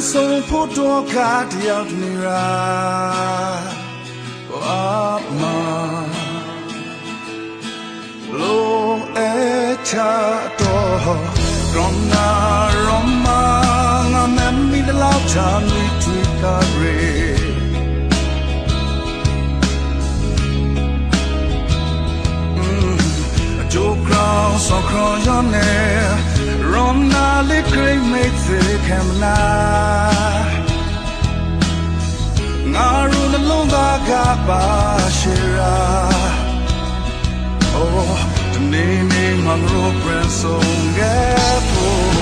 son photo card out nira Wapma Lo echa to Roma Roma Nga memi de lao cha mi twika re Jo crown so crown your name Roma le great mate se kamna Ngaru na longa ga ba shira Oh, the name mangro prince on gapo